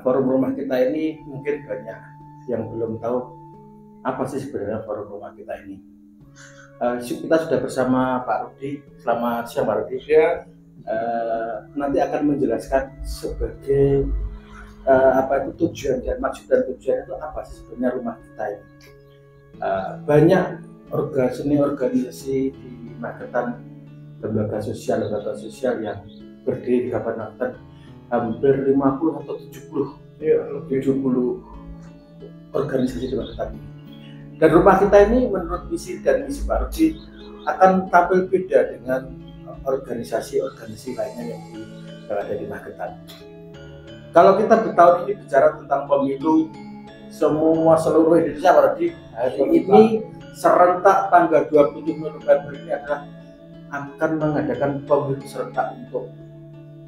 forum rumah kita ini mungkin banyak yang belum tahu apa sih sebenarnya forum rumah kita ini. Kita sudah bersama Pak Rudi. Selamat siang Pak Rudi. Ya. Nanti akan menjelaskan sebagai apa itu tujuan dan maksud dan tujuan itu apa sih sebenarnya rumah kita ini. Banyak organisasi di Magetan, lembaga sosial yang berdiri di Kabupaten hampir 50 atau 70 organisasi di Magetan ini. Dan rumah kita ini menurut visi dan misi Pak Rudi akan tampil beda dengan organisasi lainnya yang ada di Magetan. Kalau kita tahun ini bicara tentang pemilu seluruh Indonesia Pak Rudi, hari ini serentak tanggal 27 November ini adalah akan mengadakan pemilu serentak untuk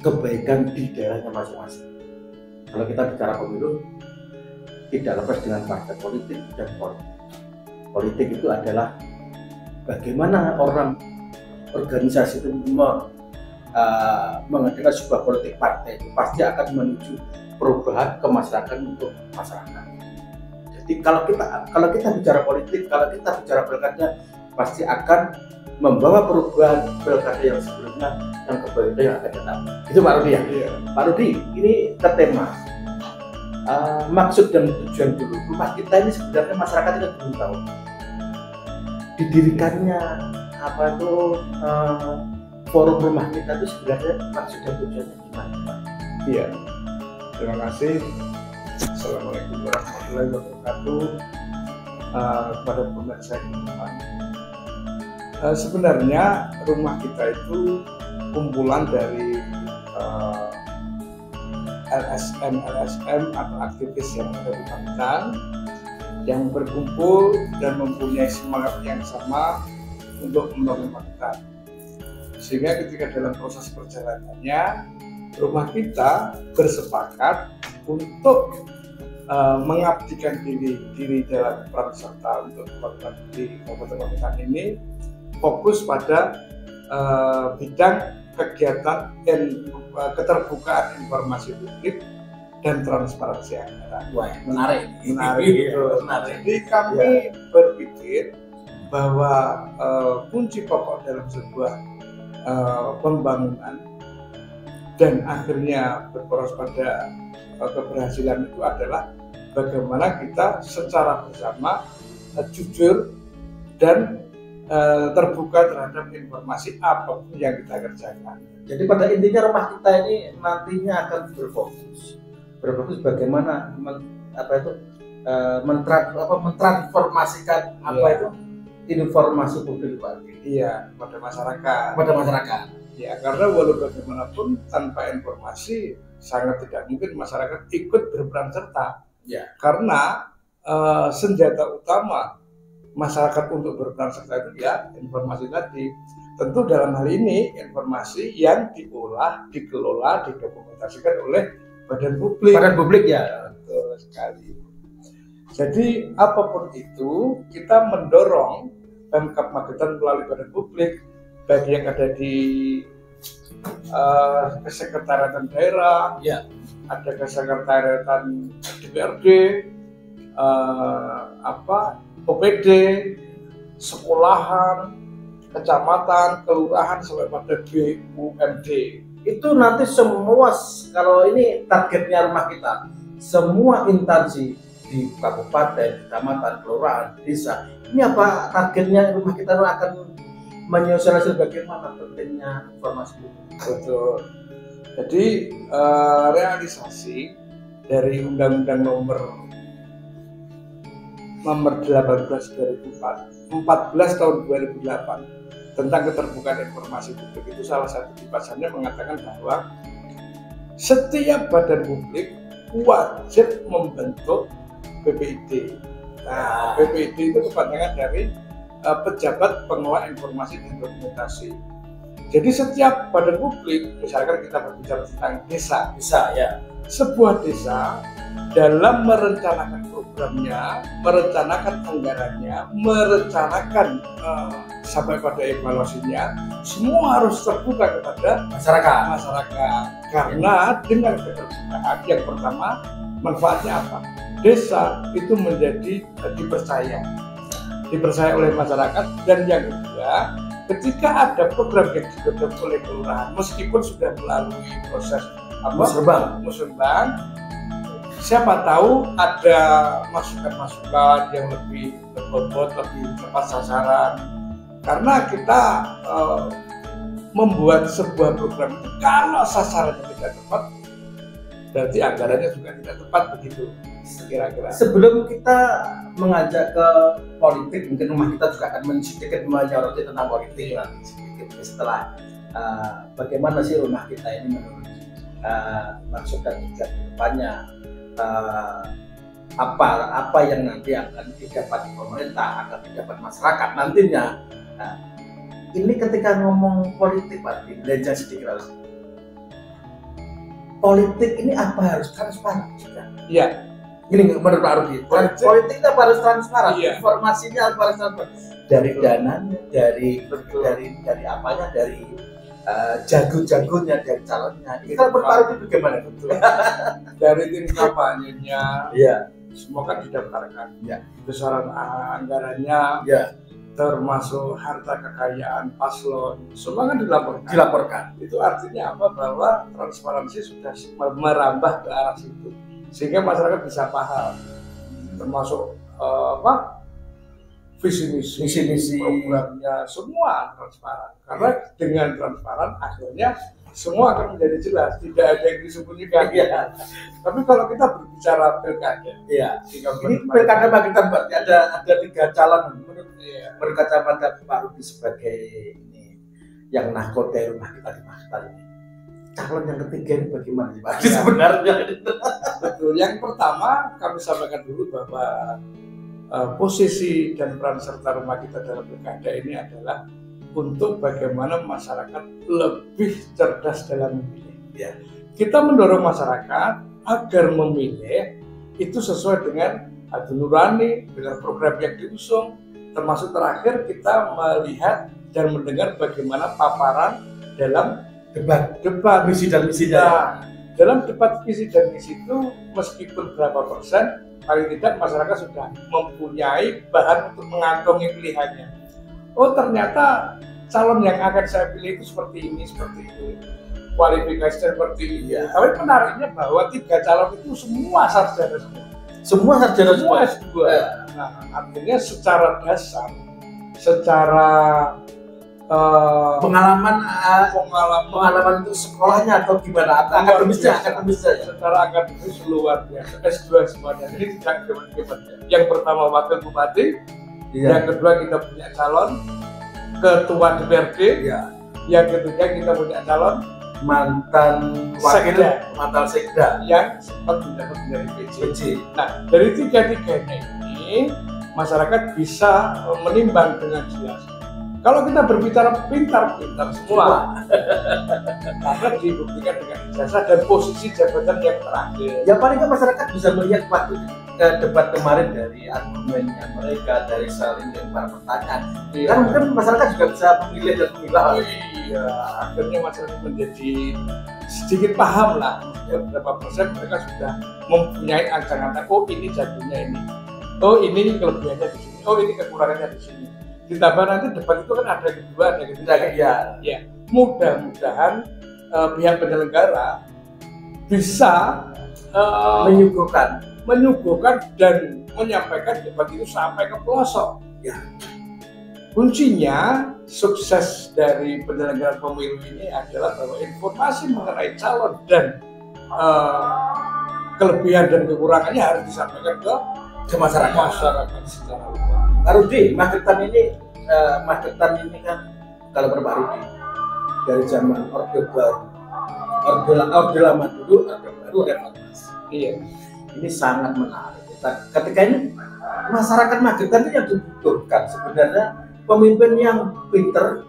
kebaikan di daerahnya masing-masing. Kalau kita bicara pemilu, tidak lepas dengan partai politik dan politik itu adalah bagaimana organisasi itu mengadakan sebuah politik partai itu pasti akan menuju perubahan kemaslahatan untuk masyarakat. Jadi kalau kita bicara politik, kalau kita bicara pilkada, pasti akan membawa perubahan pilkada yang sebelumnya yang kebaikan yang akan datang. Itu Pak Rudi ya. Iya. Pak Rudi, ini ke tema maksud dan tujuan dulu. Rumah kita ini sebenarnya masyarakat itu belum tahu. Didirikannya apa itu forum rumah kita itu sebenarnya maksud dan tujuannya gimana Pak? Iya. Terima kasih. Assalamualaikum warahmatullahi wabarakatuh. Kepada pemirsa yang bermanfaat. Sebenarnya rumah kita itu kumpulan dari LSM atau aktivis yang ada di Magetan yang berkumpul dan mempunyai semangat yang sama untuk membangun Magetan. Sehingga ketika dalam proses perjalanannya rumah kita bersepakat untuk mengabdikan diri dalam peran serta untuk pembangunan di Kabupaten Magetan ini fokus pada bidang kegiatan dan keterbukaan informasi publik dan transparansi anggaran. Wah, menarik. Jadi kami berpikir bahwa kunci pokok dalam sebuah pembangunan dan akhirnya berproses pada keberhasilan itu adalah bagaimana kita secara bersama jujur dan terbuka terhadap informasi apapun yang kita kerjakan. Jadi pada intinya rumah kita ini nantinya akan berfokus bagaimana mentransformasikan itu informasi publik Pak. Iya, pada masyarakat. Ya, karena walau bagaimanapun tanpa informasi sangat tidak mungkin masyarakat ikut berperan serta. Ya. Karena senjata utama masyarakat untuk berperan serta itu ya informasi tadi. Tentu dalam hal ini informasi yang diolah, dikelola, didokumentasikan oleh badan publik ya. Betul sekali. Jadi apapun itu kita mendorong Pemkab Magetan melalui badan publik bagi yang ada di kesekretariatan daerah, ya. Ada kesekretariatan DPRD, OPD, sekolahan, kecamatan, kelurahan sampai pada BUMD. Itu nanti semua, kalau ini targetnya rumah kita, semua instansi di kabupaten, kecamatan, kelurahan, desa, ini apa targetnya rumah kita akan menyosialisasikan bagaimana pentingnya informasi itu. Betul. Jadi realisasi dari Undang-Undang nomor 18 tahun 2008 tentang keterbukaan informasi publik itu salah satu di pasalnya mengatakan bahwa setiap badan publik wajib membentuk BPID. Nah, BPID itu kepanjangan dari pejabat pengelola informasi dan dokumentasi. Jadi setiap badan publik, misalkan kita berbicara tentang desa, ya. Sebuah desa dalam merencanakan programnya, merencanakan anggarannya, merencanakan sampai pada evaluasinya, semua harus terbuka kepada masyarakat. Karena dengan keterbukaan yang pertama Manfaatnya apa? Desa itu menjadi dipercaya oleh masyarakat. Dan yang kedua, ketika ada program yang digodok oleh kelurahan, meskipun sudah melalui proses musrenbang, siapa tahu ada masukan-masukan yang lebih berbobot, lebih tepat sasaran. Karena kita membuat sebuah program itu kalau sasarannya tidak tepat, berarti anggarannya juga tidak tepat, begitu kira-kira. Sebelum kita mengajak ke politik, mungkin rumah kita juga akan sedikit menyoroti tentang politik nanti sedikit setelah bagaimana sih rumah kita ini menurut maksud dan tujuan kedepannya, apa yang nanti akan didapat pemerintah, akan didapat masyarakat nantinya. Ini ketika ngomong politik, Pak, belajar sedikit harus. Politik ini apa harus transparan juga? Iya. Ini menurut Pak Rudi, politik itu harus transparan, iya. Informasinya harus transparan. Dari dananya, dari apanya, dari jago-jagonya, dari calonnya. Ini kalau Pak Rudi bagaimana? Betul. Dari tim kampanyenya, iya. Semua kan didaftarkan. Iya. Besaran anggarannya, iya. Termasuk harta kekayaan paslon, semua kan dilaporkan. Itu artinya apa? Bahwa transparansi sudah merambah ke arah situ, sehingga masyarakat bisa paham, termasuk visi misi programnya, semua transparan. Karena dengan transparan akhirnya semua akan menjadi jelas, tidak ada yang disembunyikan. Ya. Tapi kalau kita berbicara pilkada, ya. Ini pilkada kita berarti ada 3 calon. Menurut kacamata Pak Rudi sebagai ini yang nahkoda rumah kita di Magetan ini, calon yang ketiga ini bagaimana sih Pak? Ya. Sebenarnya betul. Yang pertama kami sampaikan dulu bahwa posisi dan peran serta rumah kita dalam pilkada ini adalah untuk bagaimana masyarakat lebih cerdas dalam memilih. Ya. Kita mendorong masyarakat agar memilih itu sesuai dengan hati nurani, dengan program yang diusung. Termasuk terakhir kita melihat dan mendengar bagaimana paparan dalam debat visi dan misi. Dalam debat visi dan misi itu meskipun berapa persen, paling tidak masyarakat sudah mempunyai bahan untuk mengantongi pilihannya. Oh, ternyata calon yang akan saya pilih itu seperti ini, seperti itu, kualifikasinya seperti ini. Ya. Tapi menariknya bahwa 3 calon itu semua sarjana semua S2. Nah, artinya secara dasar, secara pengalaman itu sekolahnya atau gimana? Akademisnya. Secara akademis luar biasa. S2 semuanya. Ini tidak hebat-hebat. Yang pertama wakil bupati, yang kedua kita punya calon ketua DPRD, yang ketiga kita punya calon mantan sekda yang sempat menjabat dari PJ. Nah, dari 3-3-nya ini masyarakat bisa menimbang dengan jelas. Kalau kita berbicara pintar semua, karena dibuktikan dengan ijazah dan posisi jabatan yang terakhir. Ya paling kan masyarakat bisa melihat waktu debat kemarin dari argumennya mereka, dari saling lempar pertanyaan. Kan mungkin masyarakat juga bisa memilih dan memilah. Iya, akhirnya masyarakat menjadi sedikit paham lah berapa persen mereka sudah mempunyai angan-angan. Oh, ini jagonya ini. Oh, ini kelebihannya di sini. Oh, ini kekurangannya di sini. Ditambah nanti debat itu kan ada kedua, ada ketiga. Ya. Mudah-mudahan pihak penyelenggara bisa menyuguhkan dan menyampaikan debat itu sampai ke pelosok. Ya. Kuncinya sukses dari penyelenggaraan pemilu ini adalah bahwa informasi mengenai calon dan kelebihan dan kekurangannya harus disampaikan ke masyarakat secara luas. Pak Rudi, Magetan ini kan kalau Pak Rudi dari zaman Orde Lama dulu, Orde Baru, reformasi. Iya. Ini sangat menarik. Ketika ini masyarakat Magetan itu yang dibutuhkan sebenarnya pemimpin yang pinter,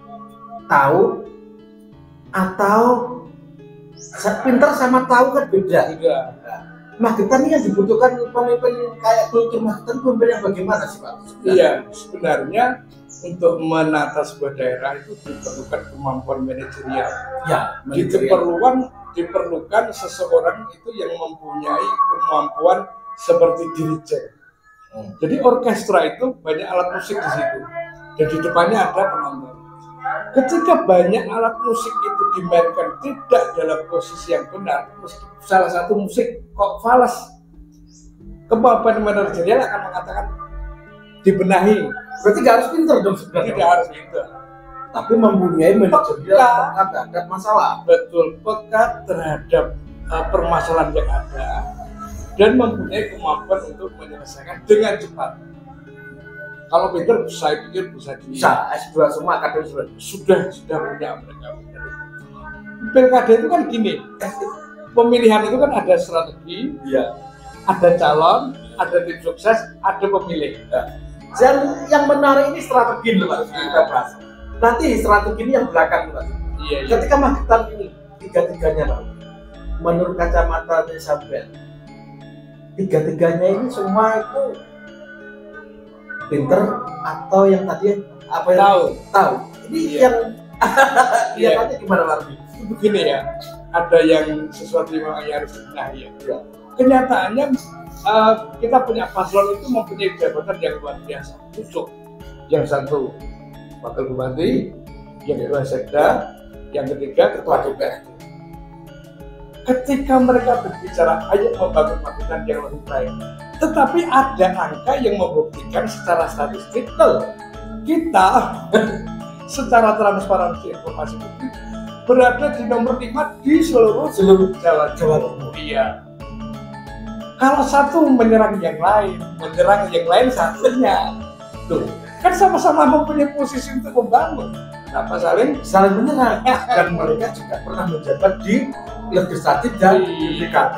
tahu, atau pinter sama tahu kan beda. Magetan ini yang dibutuhkan pemimpin kayak kultur Magetan, pemimpin yang bagaimana sih Pak? Iya, sebenarnya untuk menata sebuah daerah itu diperlukan kemampuan manajerial. Ya, diperlukan diperlukan seseorang itu yang mempunyai kemampuan seperti dirijen. Jadi orkestra itu banyak alat musik di situ, dan di depannya ada penonton. Ketika banyak alat musik itu dimainkan tidak dalam posisi yang benar, salah satu musik kok falas, kemampuan manajerial akan mengatakan dibenahi. Berarti nggak harus pinter dong sebenarnya. Tidak harus pinter, tapi mempunyai manajerial terhadap masalah. Betul, peka terhadap permasalahan yang ada dan mempunyai kemampuan untuk menyelesaikan dengan cepat. Kalau pinter, saya pikir bisa S2 semua akademisi sudah punya mereka. Pilkada itu kan gini, pemilihan itu kan ada strategi, ya, ada calon, ada tim sukses, ada pemilih. Yang menarik ini strategi loh Pak, kita bahas. Nanti strategi ini yang belakang Pak. Iya. Ketika Magetan ini tiga-tiganya Pak, menurut kacamata sampean, tiga-tiganya ini semua itu pinter atau yang tadi apa yang tahu. Ini yang kelihatannya gimana Pak? Begini ya, ada yang sesuatu yang harus dibenahi ya. Kenyataannya kita punya paslon itu mempunyai jabatan yang luar biasa, busuk. Yang satu wakil bupati, yang kedua sekda, yang ketiga ketua DPRD. Ketika mereka berbicara ayo membangun Magetan yang lebih baik, tetapi ada angka yang membuktikan secara statistik kita secara transparansi informasi publik berada di nomor 5 di seluruh Jawa Timur. Iya. Kalau satu menyerang yang lain satunya, tuh kan sama-sama mempunyai posisi untuk membangun. Kenapa saling menyerang? Dan mereka juga pernah menjabat di legislatif dan di DKT.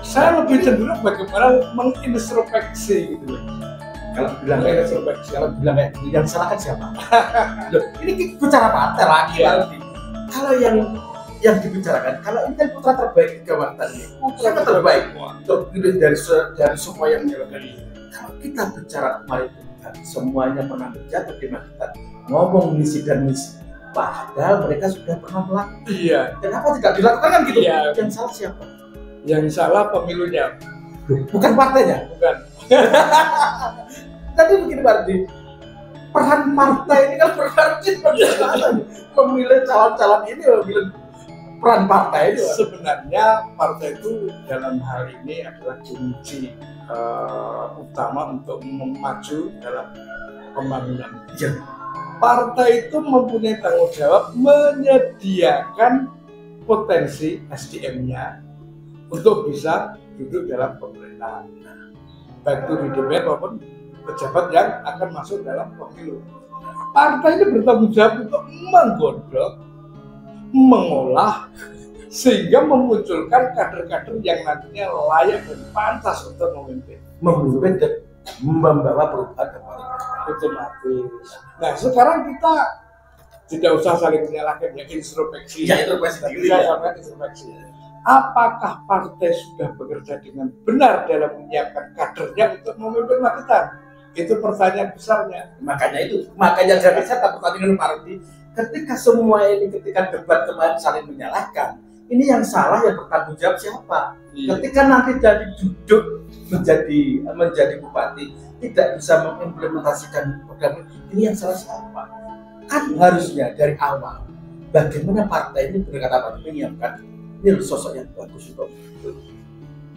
Saya lebih cenderung bagaimana mengintrospeksi gitu. Kalau bilang yang salah kan siapa? Loh, ini bicara partai lagi nanti. Kalau yang dibicarakan, kalau ini kan putra terbaik di Magetan ini, putra terbaik dari semua yang menjalankan ini. Kalau kita bicara kemarin semuanya pernah menjabat di Magetan, ngomong misi dan misi, padahal mereka sudah pernah melakukan. Iya. Kenapa tidak dilakukan kan gitu? Iya. Yang salah siapa? Yang salah pemilunya, bukan partainya. Bukan. Tadi begini berarti peran partai ini kan berarti memilih calon-calon ini memilih peran partai itu. Sebenarnya partai itu dalam hal ini adalah kunci utama untuk maju dalam pembangunan. Ya. Partai itu mempunyai tanggung jawab menyediakan potensi SDM-nya untuk bisa duduk dalam pemerintahan, baik itu di DPR maupun pejabat yang akan masuk dalam pemilu. Partai ini bertanggung jawab untuk menggodok, mengolah, sehingga memunculkan kader-kader yang nantinya layak dan pantas untuk memimpin dan membawa perubahan kepada otomatis. Nah sekarang kita tidak usah saling menyalahkan ya, introspeksi. Ya, introspeksi. Apakah partai sudah bekerja dengan benar dalam menyiapkan kadernya untuk memimpin Magetan? Itu pertanyaan besarnya. Makanya dari saya pertandingan Pak Rudi, ketika semua ini ketika debat kemarin saling menyalahkan, ini yang salah yang bertanggung jawab siapa? Iya. Ketika nanti jadi duduk menjadi bupati tidak bisa mengimplementasikan program ini yang salah siapa? Kan harusnya dari awal bagaimana partai ini berkata menyiapkan ini sosok yang bagus untuk itu.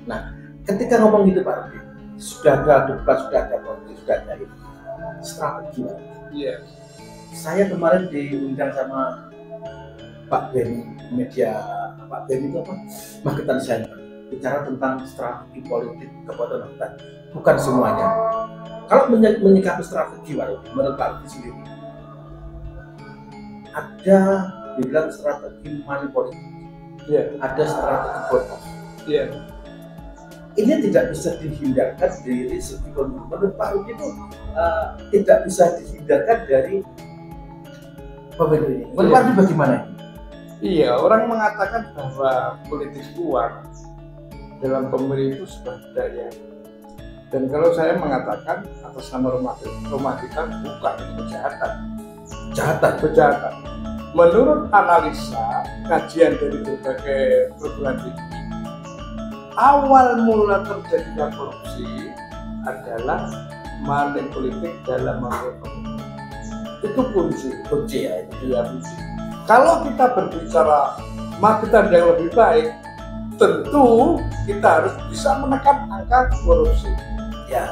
Nah, ketika ngomong gitu Pak Rudi, sudah ada debat, sudah ada politik, sudah ada strategi Pak. Iya. Saya kemarin diundang sama Pak Ben, media Pak Ben itu apa? Magetan Center, bicara tentang strategi politik kepada Magetan. Bukan semuanya. Kalau menyikapi strategi Pak Rudi, menurut Pak Rudi sendiri, ada bilang strategi money politik. Yeah. Ada strategi boros. Yeah. Ini tidak bisa dihindarkan dari segi ekonomi. Menurut Pak Rudi itu tidak bisa dihindarkan dari pemilu ini. Menurut Pak Rudi bagaimana? Iya, orang mengatakan bahwa politik uang dalam pemilu itu sudah budaya. Dan kalau saya mengatakan atas nama rumah kita bukan kejahatan. Kejahatan. menurut analisa kajian dari berbagai perguruan tinggi, awal mula terjadinya korupsi adalah money politik dalam makroekonomi. Itu kunci ya, itu ya kunci. Kalau kita berbicara magetan yang lebih baik, tentu kita harus bisa menekan angka korupsi. Ya.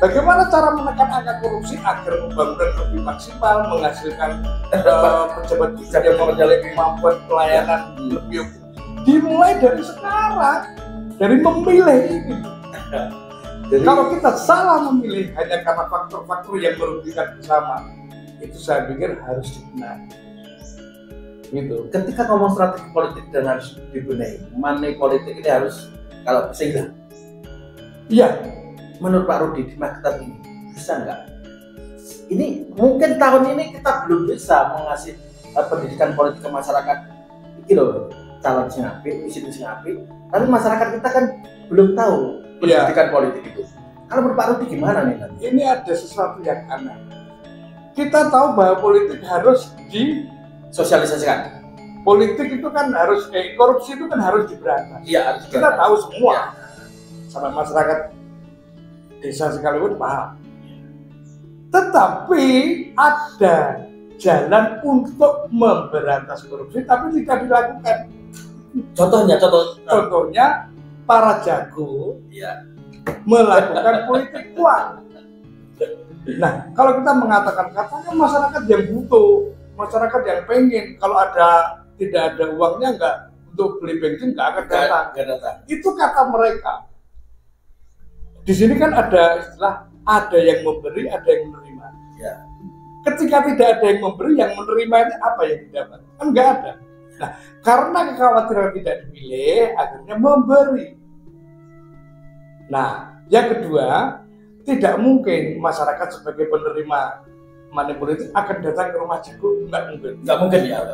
Bagaimana cara menekan angka korupsi agar pembangunan lebih maksimal, menghasilkan pejabat yang memiliki kemampuan pelayanan lebih optimal? Dimulai dari sekarang, dari memilih ini. Jadi, kalau kita salah memilih hanya karena faktor-faktor yang merugikan bersama, itu saya pikir harus dibenahi. Gitu. Ketika ngomong strategi politik dan harus dibenahi, money politik ini harus kalau bisa hilang. Iya. Menurut Pak Rudi di Magetan ini bisa nggak? Ini mungkin tahun ini kita belum bisa mengasih pendidikan politik ke masyarakat. Ini loh calon singapit, misi singapit. Tapi masyarakat kita kan belum tahu pendidikan politik itu. Kalau menurut Pak Rudi gimana nih? Ini ada sesuatu yang aneh. Kita tahu bahwa politik harus disosialisasikan. Politik itu kan harus, korupsi itu kan harus diberantas. Iya, harus kita tahu semua. Sama masyarakat desa sekalipun paham. Tetapi ada jalan untuk memberantas korupsi tapi tidak dilakukan. Contohnya para jago melakukan politik uang. Nah, kalau kita mengatakan katanya masyarakat yang butuh, masyarakat yang pengen, kalau tidak ada uangnya nggak untuk beli bensin nggak akan datang. Itu kata mereka. Di sini kan ada istilah ada yang memberi, ada yang menerima. Ya. Ketika tidak ada yang memberi, yang menerima itu apa yang didapat? Kan nggak ada. Nah, karena kekhawatiran tidak dipilih, akhirnya memberi. Nah, yang kedua, tidak mungkin masyarakat sebagai penerima money politik akan datang ke rumah jago, nggak mungkin ya.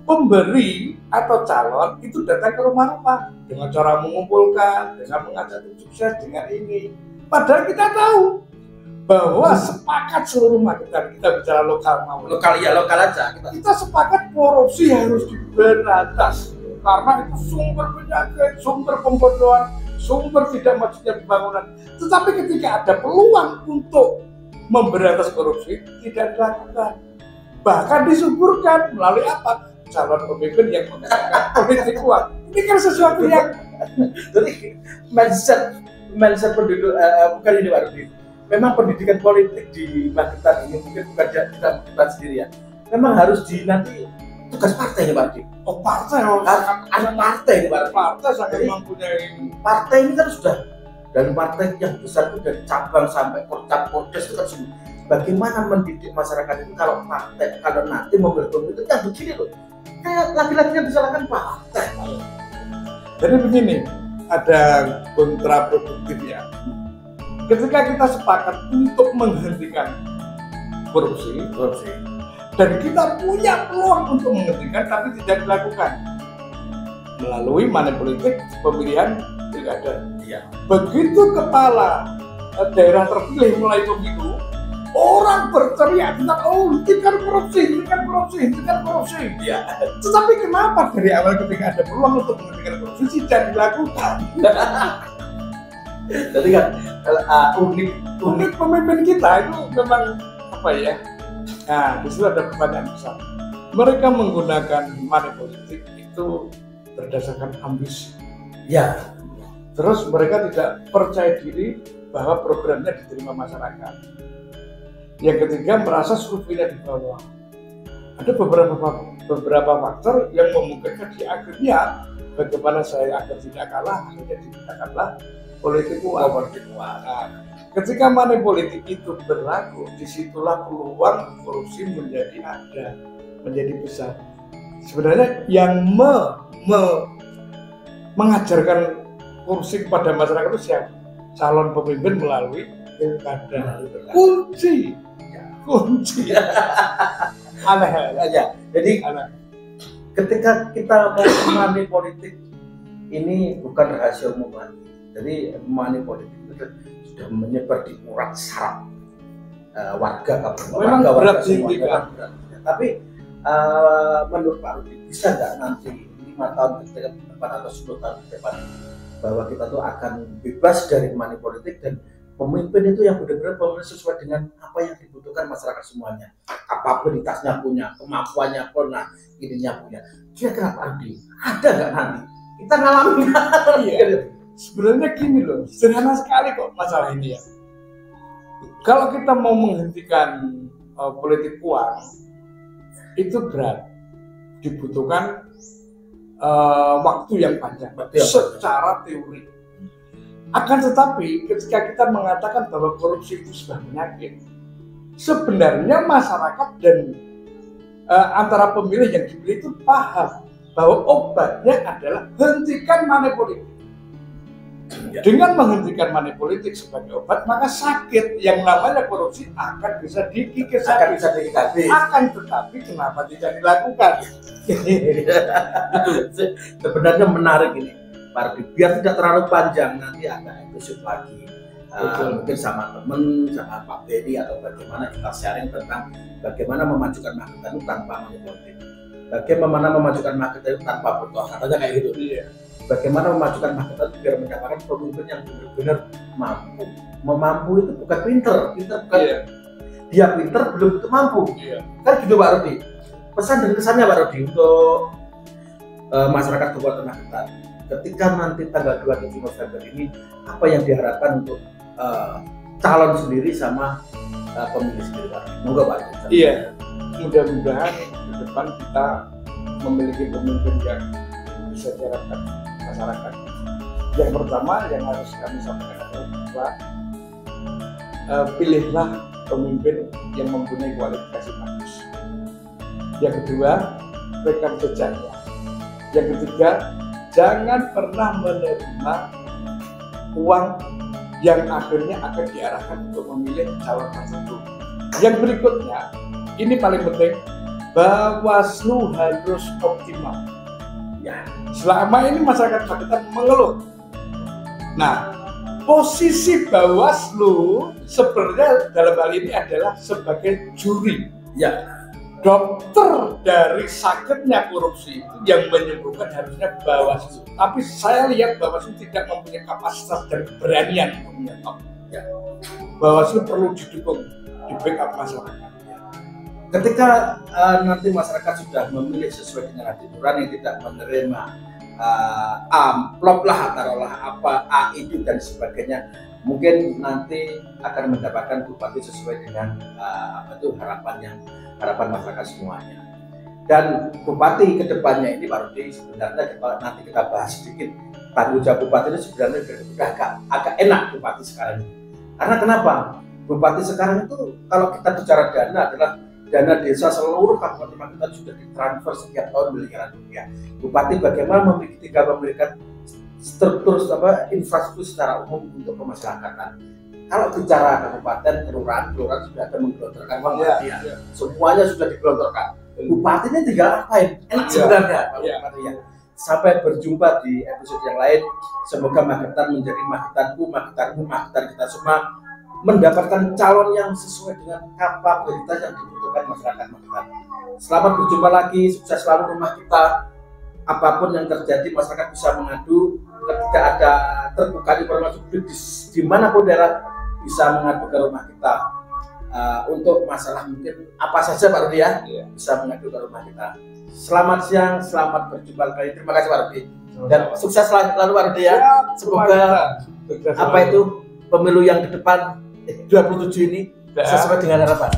Pemberi atau calon itu datang ke rumah-rumah dengan cara mengumpulkan, dengan mengajak tim sukses, dengan ini. Padahal kita tahu bahwa sepakat seluruh Magetan, kita bicara lokal aja. Kita sepakat korupsi harus diberantas karena itu sumber penyakit, sumber pembodohan, sumber tidak majunya pembangunan. Tetapi ketika ada peluang untuk memberantas korupsi tidak dilakukan, bahkan disuburkan melalui apa? Calon pemimpin yang menggunakan politik uang. Ini kan sesuatu yang jadi mindset penduduk bukan ini Pak Rudi. Memang pendidikan politik di Magetan ini mungkin bukan kita sendiri ya. Memang harus nanti tugas partai nih Pak Rudi. Oh partai, anak partai nih Pak Rudi. Partai sangat mempunyai. Partai ini kan sudah dan partai yang besar itu dari cabang sampai kodes itu kan semua. Bagaimana mendidik masyarakat itu kalau partai, kalau nanti memilih pemimpin kan begini loh. Kayak laki-laki yang disalahkan partai. Jadi begini, ada kontraproduktif ya. Ketika kita sepakat untuk menghentikan korupsi, dan kita punya peluang untuk menghentikan tapi tidak dilakukan melalui money politik pemilihan pilkada. Ya. Begitu kepala daerah terpilih mulai pemilu, orang berteriak tentang hentikan korupsi. Ya. Tetapi kenapa dari awal ketika ada peluang untuk menghentikan korupsi tidak dilakukan? Jadi kan unik pemimpin kita itu memang apa ya? Nah, di situ ada pertanyaan besar. Mereka menggunakan money politik itu berdasarkan ambisi. Ya. Terus mereka tidak percaya diri bahwa programnya diterima masyarakat. Yang ketiga merasa surveinya di bawah. Ada beberapa faktor yang memungkinkan di akhirnya bagaimana saya agar tidak kalah, akhirnya dikatakanlah politik uang. Nah, ketika money politik itu berlaku, disitulah peluang korupsi menjadi besar. Sebenarnya yang mengajarkan korupsi kepada masyarakat itu siapa? Calon pemimpin melalui pilkada. Kunci. Aneh aja. Jadi ketika kita mau money politik ini bukan rahasia umum lagi. Jadi money politik itu sudah menyebar di urat saraf warga semua. Tapi menurut Pak Rudi bisa nggak nanti 5 tahun ke depan atau 10 tahun ke depan bahwa kita tuh akan bebas dari money politik dan pemimpin itu yang benar-benar pemimpin sesuai dengan apa yang dibutuhkan masyarakat semuanya, kapabilitasnya punya, kemampuannya punya, ininya punya. Kira-kira Pak Rudi ada nggak nanti kita ngalamin? Iya. Sebenarnya gini loh, sederhana sekali kok masalah ini ya. Kalau kita mau menghentikan politik uang itu berat, dibutuhkan waktu yang panjang secara teori. Akan tetapi ketika kita mengatakan bahwa korupsi itu sudah penyakit, sebenarnya masyarakat dan antara pemilih yang dipilih itu paham bahwa obatnya adalah hentikan money politik. Dengan menghentikan money politik sebagai obat, maka sakit yang namanya korupsi akan bisa dikikis habis. Akan tetapi kenapa tidak dilakukan? Sebenarnya menarik ini, Pak Rudi. Biar tidak terlalu panjang, nanti ada episode lagi. Mungkin sama teman, sama Pak Beni atau bagaimana kita sharing tentang bagaimana memajukan market itu tanpa money politik. Bagaimana memajukan market itu tanpa bertuah, katanya kayak gitu. Iya. Bagaimana memajukan market itu biar mendapatkan pemimpin yang benar-benar mampu. Memampu itu bukan pinter bukan. Iya. Dia pinter belum tentu mampu. Iya. Kan gitu Pak Rudi. Pesan dan kesannya Pak Rudi untuk masyarakat Kabupaten Magetan. Ketika nanti tanggal 27 November ini, apa yang diharapkan untuk calon sendiri sama pemilih sendiri Pak Rudi? Moga Pak Rudi. Iya. Mudah-mudahan ke depan kita memiliki pemimpin yang bisa diharapkan masyarakat. Yang pertama yang harus kami sampaikan adalah bahwa pilihlah pemimpin yang mempunyai kualifikasi bagus. Yang kedua, rekam jejaknya. Yang ketiga, jangan pernah menerima uang yang akhirnya akan diarahkan untuk memilih calon tersebut. Yang berikutnya, ini paling penting, Bawaslu harus optimal. Ya, selama ini masyarakat Magetan mengeluh. Nah, posisi Bawaslu sebenarnya dalam hal ini adalah sebagai juri. Ya, dokter dari sakitnya korupsi itu yang menyembuhkan harusnya Bawaslu. Tapi saya lihat Bawaslu tidak mempunyai kapasitas dan keberanian untuk menyetop. Ya. Bawaslu perlu didukung, di backup masyarakat. Ketika nanti masyarakat sudah memilih sesuai dengan hati nurani, tidak menerima amplop lah, taruhlah apa A itu dan sebagainya, mungkin nanti akan mendapatkan bupati sesuai dengan harapan masyarakat semuanya. Dan bupati kedepannya ini Pak Rudi, sebenarnya nanti kita bahas sedikit tanggung jawab bupati itu sebenarnya agak enak bupati sekarang ini. Karena kenapa? Bupati sekarang itu kalau kita bicara dana adalah dana desa seluruh Kabupaten Magetan sudah ditransfer setiap tahun miliaran rupiah. Bupati bagaimana memberikan struktur infrastruktur secara umum untuk kemasyarakatan. Kalau bicara kabupaten, kelurahan sudah ada menggelontorkan uang ya. Semuanya sudah digelontorkan. Bupatinya tinggal apain? Enak sebenarnya Pak Bupati ya. Sampai berjumpa di episode yang lain. Semoga Magetan menjadi Magetanku, Magetan kita semua, mendapatkan calon yang sesuai dengan kapabilitas yang dibutuhkan masyarakat Magetan. Selamat berjumpa lagi, sukses selalu rumah kita. Apapun yang terjadi, masyarakat bisa mengadu. Ketika ada terbuka informasi publik di manapun daerah, bisa mengadu ke rumah kita. Untuk masalah mungkin apa saja Pak Rudi ya, bisa mengadu ke rumah kita. Selamat siang, selamat berjumpa lagi. Terima kasih Pak Rudi. Dan sukses selalu Pak Rudi ya. Semoga apa itu pemilu yang ke depan 27 ini sesuai dengan harapan.